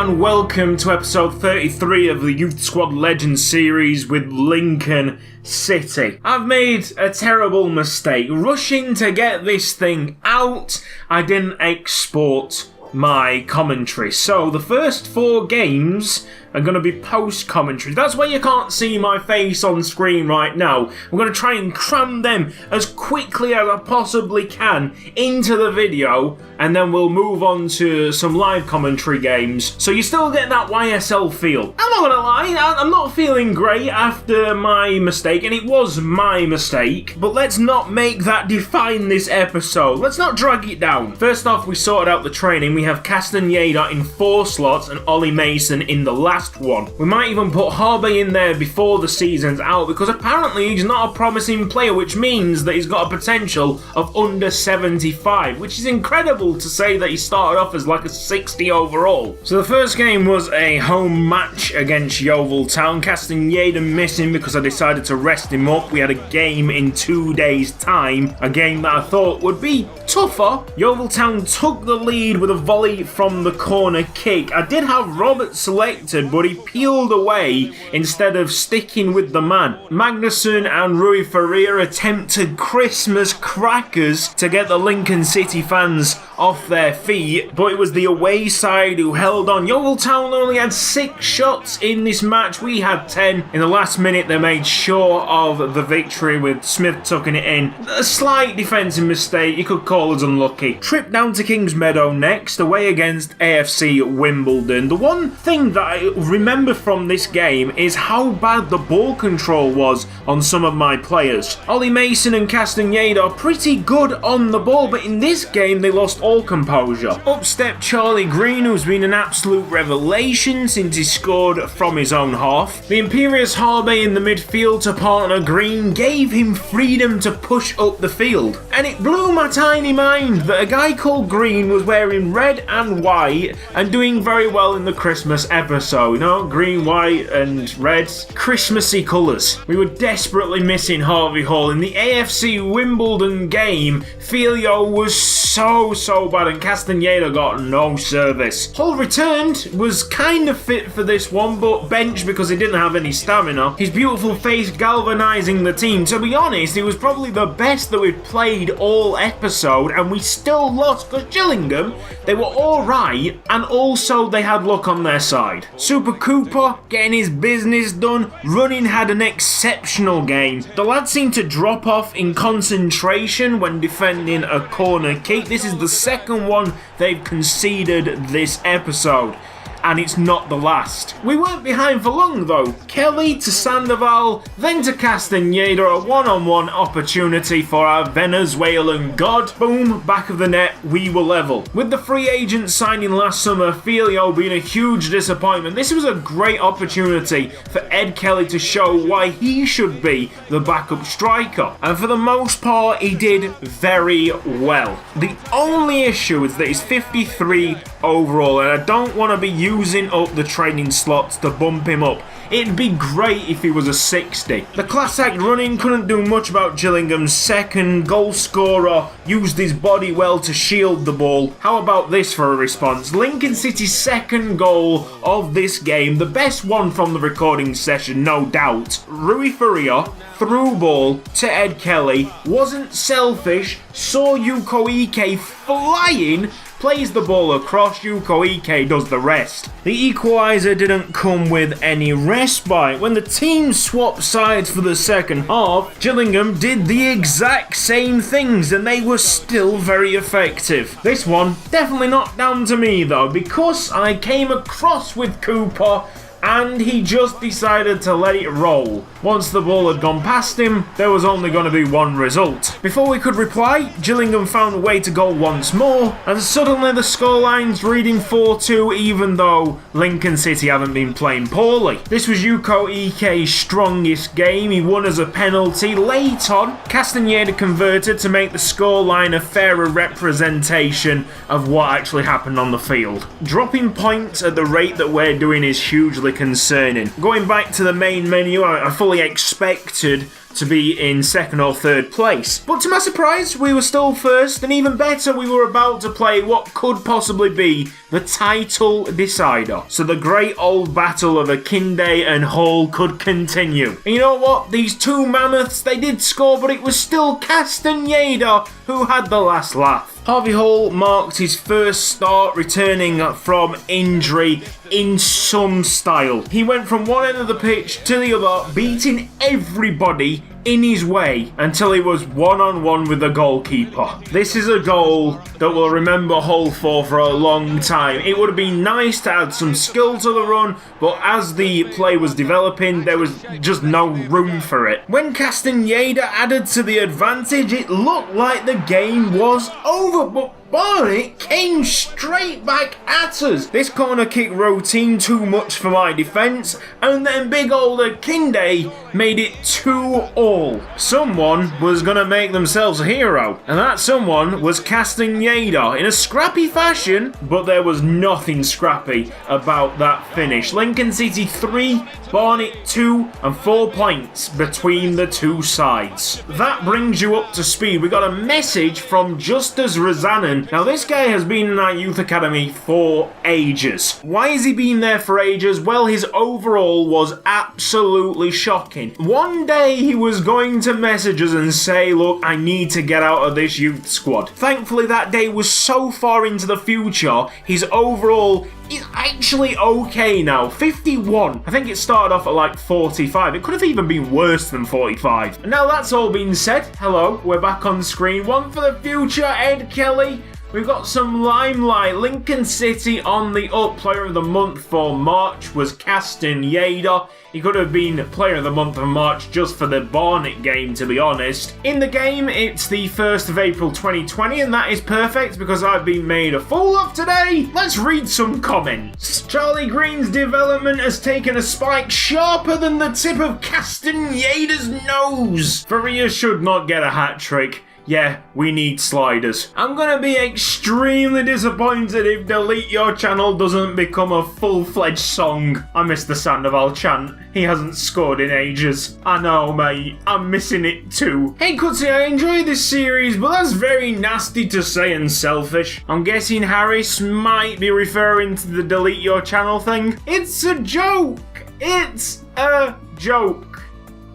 and welcome to episode 33 of the Youth Squad Legends series with Lincoln City. I've made a terrible mistake. Rushing to get this thing out, I didn't export my commentary. So the first 4 games are going to be post-commentary. That's why you can't see my face on screen right now. I'm going to try and cram them as quickly as I possibly can into the video, and then we'll move on to some live commentary games. So you still get that YSL feel. I'm not going to lie, I'm not feeling great after my mistake, and it was my mistake, but let's not make that define this episode. Let's not drag it down. First off, we sorted out the training. We have Castaneda in 4 slots and Ollie Mason in the last one. We might even put Harvey in there before the season's out because apparently he's not a promising player, which means that he's got a potential of under 75, which is incredible to say that he started off as like a 60 overall. So the first game was a home match against Yeovil Town. Castaneda missing because I decided to rest him up. We had a game in 2 days' time, a game that I thought would be tougher. Yeovil Town took the lead with a volley from the corner kick. I did have Robert selected, but he peeled away instead of sticking with the man. Magnuson and Rui Faria attempted Christmas crackers to get the Lincoln City fans off their feet, but it was the away side who held on. Yeovil Town only had 6 shots in this match. We had 10. In the last minute, they made sure of the victory with Smith tucking it in. A slight defensive mistake, you could call us unlucky. Trip down to Kings Meadow next, away against AFC Wimbledon. The one thing that I remember from this game is how bad the ball control was on some of my players. Ollie Mason and Castaneda are pretty good on the ball, but in this game they lost all composure. Up stepped Charlie Green, who's been an absolute revelation since he scored from his own half. The imperious Harvey in the midfield to partner Green gave him freedom to push up the field. And it blew my tiny mind that a guy called Green was wearing red and white and doing very well in the Christmas episode. You know, green, white and red, Christmassy colours. We were desperately missing Harvey Hall. In the AFC Wimbledon game, Filio was so bad and Castaneda got no service. Hall returned, was kind of fit for this one, but benched because he didn't have any stamina. His beautiful face galvanising the team. To be honest, it was probably the best that we've played all episode, and we still lost because Gillingham, they were alright, and also they had luck on their side. Super Cooper getting his business done. Running had an exceptional game. The lad seemed to drop off in concentration when defending a corner kick. This is the second one they've conceded this episode, and it's not the last. We weren't behind for long though. Kelly to Sandoval, then to Castaneda, a one-on-one opportunity for our Venezuelan god. Boom, back of the net, we were level. With the free agent signing last summer, Filio being a huge disappointment, this was a great opportunity for Ed Kelly to show why he should be the backup striker. And for the most part, he did very well. The only issue is that he's 53 overall, and I don't want to be using up the training slots to bump him up. It'd be great if he was a 60. The class act running couldn't do much about Gillingham's second. Goal scorer used his body well to shield the ball. How about this for a response? Lincoln City's second goal of this game, the best one from the recording session, no doubt. Rui Faria, through ball to Ed Kelly, wasn't selfish, saw Yuko Ike flying, plays the ball across, Yuko Ike does the rest. The equaliser didn't come with any respite. When the team swapped sides for the second half, Gillingham did the exact same things and they were still very effective. This one, definitely not down to me though, because I came across with Cooper and he just decided to let it roll. Once the ball had gone past him, there was only going to be one result. Before we could reply, Gillingham found a way to goal once more, and suddenly the scoreline's reading 4-2 even though Lincoln City haven't been playing poorly. This was Yuko Ike's strongest game. He won as a penalty. Late on, Castaneda converted to make the scoreline a fairer representation of what actually happened on the field. Dropping points at the rate that we're doing is hugely concerning. Going back to the main menu, I fully expected to be in second or third place. But to my surprise, we were still first, and even better, we were about to play what could possibly be the title decider. So the great old battle of Akinde and Hull could continue. And you know what? These two mammoths, they did score, but it was still Castaneda who had the last laugh. Harvey Hull marked his first start returning from injury in some style. He went from one end of the pitch to the other, beating everybody in his way until he was one-on-one with the goalkeeper. This is a goal that we'll remember Hull for a long time. It would have been nice to add some skill to the run, but as the play was developing, there was just no room for it. When Castaneda added to the advantage, it looked like the game was over, but Barnett came straight back at us. This corner kick routine too much for my defence, and then big old Akinde made it 2-all. Someone was going to make themselves a hero, and that someone was Castaneda in a scrappy fashion, but there was nothing scrappy about that finish. Lincoln City 3, Barnet 2, and 4 points between the two sides. That brings you up to speed. We got a message from Justus Razanen. Now this guy has been in our youth academy for ages. Why has he been there for ages? Well, his overall was absolutely shocking. One day he was going to message us and say, look, I need to get out of this youth squad. Thankfully that day was so far into the future, his overall is actually okay now. 51. I think it started off at like 45. It could have even been worse than 45. And now that's all been said, hello, we're back on screen. One for the future, Ed Kelly. We've got some limelight. Lincoln City on the up. Player of the month for March was Castaneda. He could have been player of the month of March just for the Barnet game, to be honest. In the game, it's the 1st of April 2020, and that is perfect because I've been made a fool of today. Let's read some comments. Charlie Green's development has taken a spike sharper than the tip of Castaneda's nose. Faria should not get a hat-trick. Yeah, we need sliders. I'm gonna be extremely disappointed if Delete Your Channel doesn't become a full-fledged song. I miss the Sandoval chant. He hasn't scored in ages. I know, mate. I'm missing it too. Hey, Cutzy, I enjoy this series, but that's very nasty to say and selfish. I'm guessing Harris might be referring to the Delete Your Channel thing. It's a joke. It's a joke.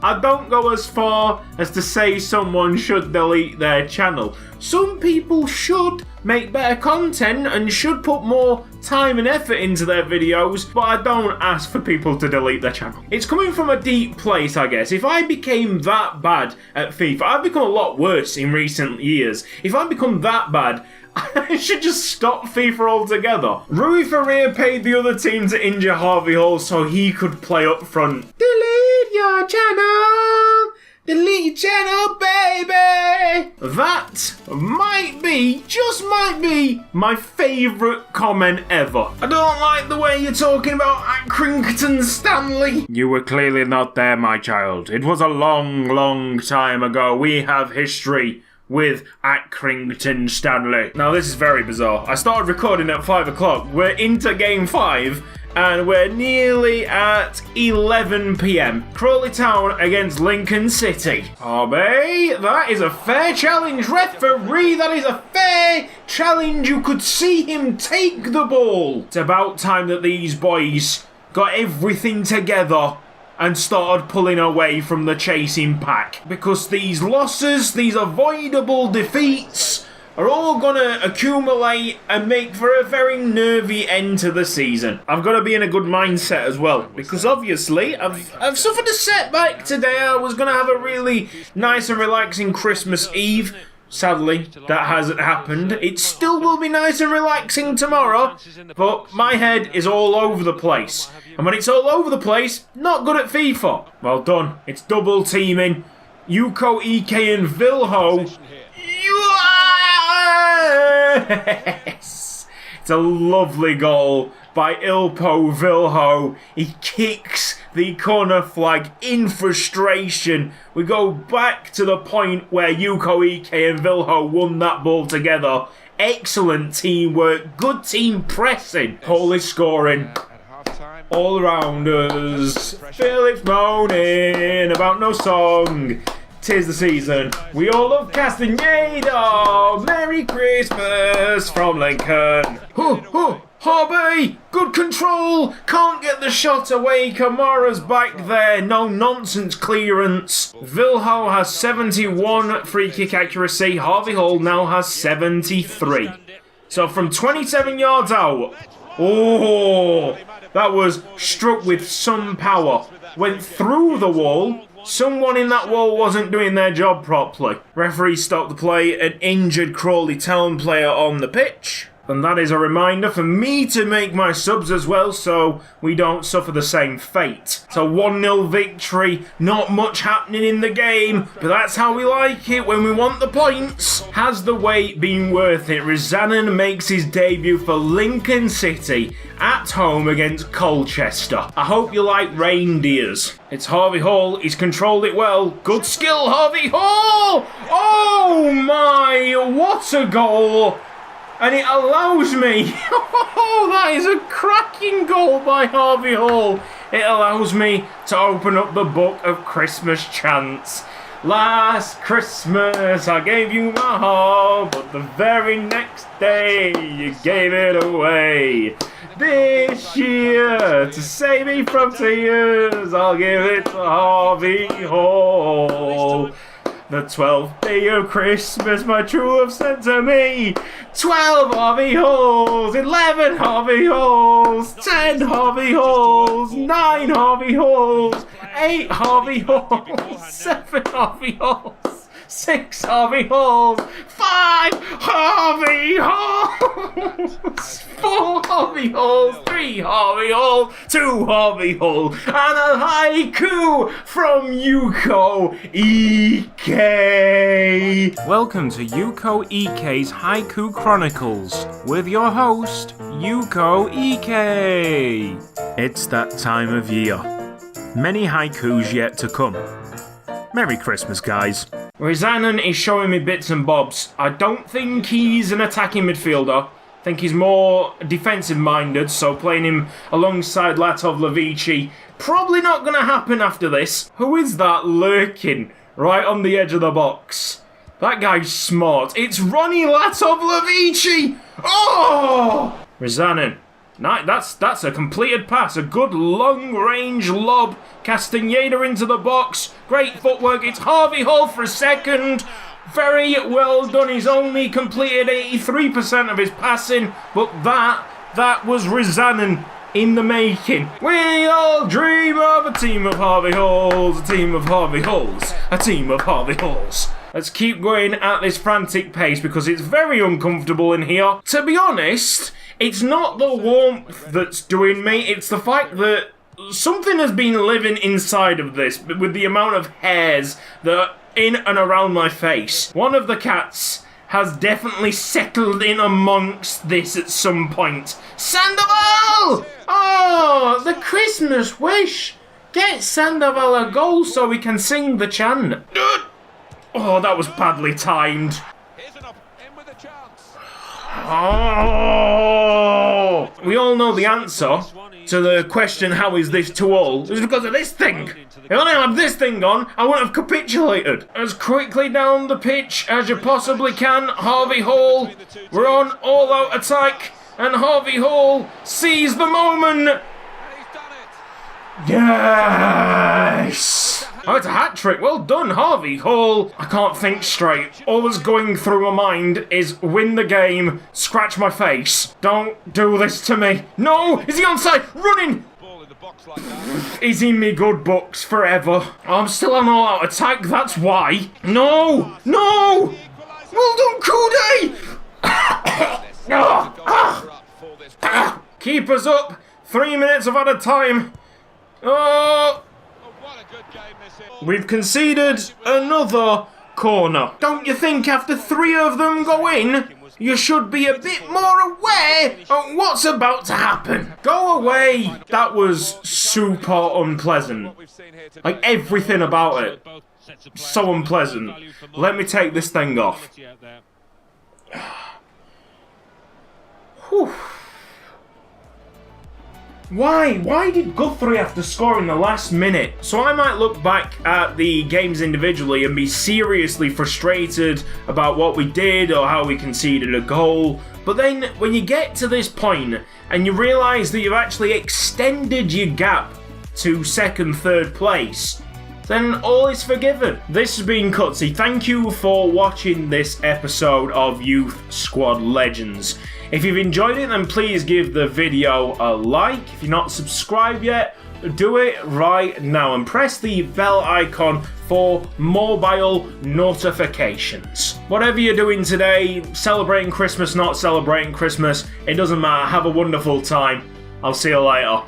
I don't go as far as to say someone should delete their channel. Some people should make better content and should put more time and effort into their videos, but I don't ask for people to delete their channel. It's coming from a deep place, I guess. If I became that bad at FIFA, I've become a lot worse in recent years. If I become that bad, I should just stop FIFA altogether. Rui Faria paid the other team to injure Harvey Hull so he could play up front. Delete your channel! Delete your channel, baby! That might be, just might be, my favourite comment ever. I don't like the way you're talking about Accrington Stanley. You were clearly not there, my child. It was a long, long time ago. We have history with Accrington Stanley. Now this is very bizarre. I started recording at 5 o'clock. We're into game 5 and we're nearly at 11 PM. Crawley Town against Lincoln City. Harvey, that is a fair challenge, referee. That is a fair challenge. You could see him take the ball. It's about time that these boys got everything together and started pulling away from the chasing pack. Because these losses, these avoidable defeats, are all gonna accumulate and make for a very nervy end to the season. I've got to be in a good mindset as well, because obviously I've suffered a setback today. I was gonna have a really nice and relaxing Christmas Eve. Sadly, that hasn't happened. It still will be nice and relaxing tomorrow, but my head is all over the place. And when it's all over the place, not good at FIFA. Well done. It's double teaming. Yuko, Ike and Vilho. Yes! It's a lovely goal by Ilpo Vilho. He kicks the corner flag in frustration. We go back to the point where Yuko, Ike and Vilho won that ball together. Excellent teamwork, good team pressing. Polish scoring. all around us. Philip's moaning about no song. 'Tis the season. We all love Castaneda. Merry Christmas from Lincoln. Hobby! Good control! Can't get the shot away. Kamara's back there. No nonsense clearance. Vilho has 71 free kick accuracy. Harvey Hall now has 73. So from 27 yards out. Oh, that was struck with some power. Went through the wall. Someone in that wall wasn't doing their job properly. Referee stopped the play. An injured Crawley Town player on the pitch. And that is a reminder for me to make my subs as well so we don't suffer the same fate. So 1-0 victory, not much happening in the game, but that's how we like it when we want the points. Has the wait been worth it? Rezanen makes his debut for Lincoln City at home against Colchester. I hope you like reindeers. It's Harvey Hall, he's controlled it well. Good skill, Harvey Hall! Oh my, what a goal! And it allows me, oh, that is a cracking goal by Harvey Hall. It allows me to open up the book of Christmas chants. Last Christmas I gave you my heart, but the very next day you gave it away. This year, to save me from tears, I'll give it to Harvey Hall. The 12th day of Christmas my true love sent to me. 12 Harvey Halls, 11 Harvey Halls, 10 Harvey Halls, 9 Harvey Halls, 8 Harvey Halls, 7 Harvey Halls, 6 Harvey Halls, 5 Harvey Halls, 4 Harvey Halls, 3 Harvey Halls, 2 Harvey Halls, and a haiku from Yuko EK. Welcome to Yuko EK's Haiku Chronicles with your host, Yuko EK. It's that time of year. Many haikus yet to come. Merry Christmas, guys. Rezanen is showing me bits and bobs. I don't think he's an attacking midfielder. I think he's more defensive-minded, so playing him alongside Latov Levici probably not going to happen after this. Who is that lurking right on the edge of the box? That guy's smart. It's Ronnie Latov Levici! Oh! Rezanen. That's a completed pass. A good long-range lob. Castaneda into the box. Great footwork. It's Harvey Hall for a second. Very well done. He's only completed 83% of his passing, but that was Rezanen in the making. We all dream of a team of Harvey Halls, a team of Harvey Halls, a team of Harvey Halls. Let's keep going at this frantic pace because it's very uncomfortable in here. To be honest, it's not the warmth that's doing me, it's the fact that something has been living inside of this with the amount of hairs that are in and around my face. One of the cats has definitely settled in amongst this at some point. Sandoval! Oh, the Christmas wish! Get Sandoval a goal so we can sing the chant. Oh, that was badly timed. Oh! We all know the answer to the question, how is this too old? It's because of this thing. If I only had this thing on, I wouldn't have capitulated. As quickly down the pitch as you possibly can, Harvey Hall. We're on all-out attack, and Harvey Hall sees the moment. Yes! Oh, it's a hat-trick. Well done, Harvey Hall. I can't think straight. All that's going through my mind is win the game, scratch my face. Don't do this to me. No! Is he onside? Running! He's in me good books forever. I'm still on all-out attack, that's why. No! No! Well done, Cuddy! Keep us up. 3 minutes of added time. Oh! We've conceded another corner. Don't you think after 3 of them go in, you should be a bit more aware of what's about to happen? Go away. That was super unpleasant. Like everything about it. So unpleasant. Let me take this thing off. Whew. Why? Why did Guthrie have to score in the last minute? So I might look back at the games individually and be seriously frustrated about what we did or how we conceded a goal. But then when you get to this point and you realise that you've actually extended your gap to second, third place, then all is forgiven. This has been Cutzy. Thank you for watching this episode of Youth Squad Legends. If you've enjoyed it, then please give the video a like. If you're not subscribed yet, do it right now and press the bell icon for mobile notifications. Whatever you're doing today, celebrating Christmas, not celebrating Christmas, it doesn't matter. Have a wonderful time. I'll see you later.